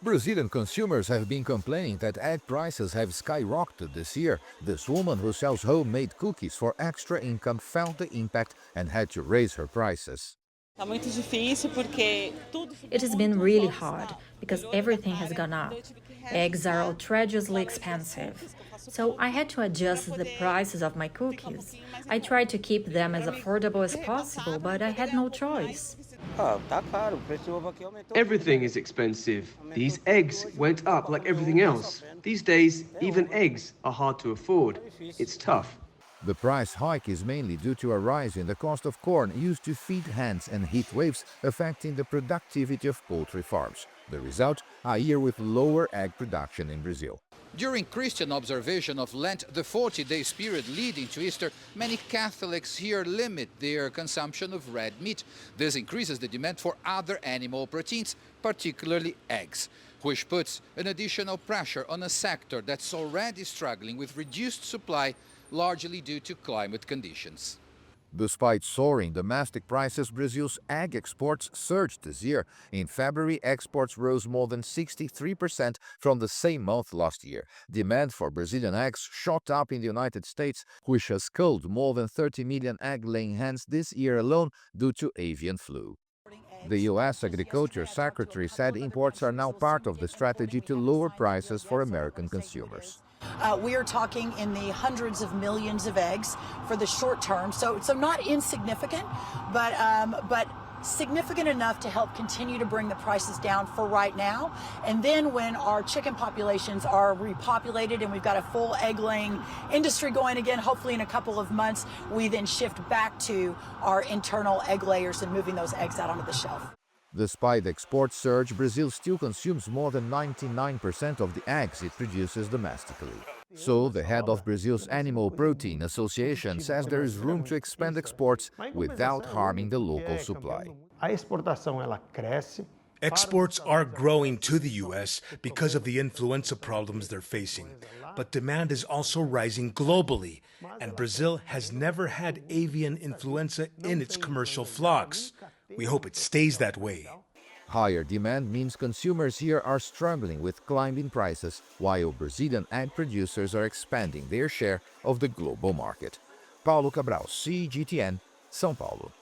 Brazilian consumers have been complaining that egg prices have skyrocketed this year. This woman who sells homemade cookies for extra income felt the impact and had to raise her prices. Tá muito difícil porque tudo It ficou has been muito, os really ovos hard tá, because melhorou da everything has carne, gone então eu up. tive que Eggs are reajustar os outrageously valores de açúcares expensive. que eu faço So I bolo had to para adjust the poder prices of my ficar um cookies. pouquinho mais em I tried conta. to keep them as Para me affordable as possible, arrematar, para me but I poder had ganhar um no pouco mais, choice. porque senão Ah, tá caro, o preço do ovo aqui aumentou tudo, Everything né? is expensive. Aumentou These tudo eggs hoje, went dá up pra like comer everything ovo, tá else. sofrendo. These days, Até even ovo, eggs are hard to afford. tá difícil. It's tough. The price hike is mainly due to a rise in the cost of corn used to feed hens and heat waves affecting the productivity of poultry farms. The result, a year with lower egg production in Brazil. During Christian observation of Lent, the 40 days period leading to Easter, many Catholics here limit their consumption of red meat. This increases the demand for other animal proteins, particularly eggs, which puts an additional pressure on a sector that's already struggling with reduced supply, largely due to climate conditions. Despite soaring domestic prices, Brazil's egg exports surged this year. In February, exports rose more than 63% from the same month last year. Demand for Brazilian eggs shot up in the United States, which has culled more than 30 million egg-laying hens this year alone due to avian flu. The U.S. Agriculture Secretary said imports are now part of the strategy to lower prices for American consumers. We are talking in the hundreds of millions of eggs for the short term, so not insignificant, but significant enough to help continue to bring the prices down for right now. And then when our chicken populations are repopulated and we've got a full egg laying industry going again, hopefully in a couple of months, we then shift back to our internal egg layers and moving those eggs out onto the shelf. Despite the export surge, Brazil still consumes more than 99% of the eggs it produces domestically. So, the head of Brazil's Animal Protein Association says there is room to expand exports without harming the local supply. A exportação ela cresce. Exports are growing to the U.S. because of the influenza problems they're facing, but demand is also rising globally, and Brazil has never had avian influenza in its commercial flocks. We hope it stays that way. Higher demand means consumers here are struggling with climbing prices, while Brazilian egg producers are expanding their share of the global market. Paulo Cabral, CGTN, São Paulo.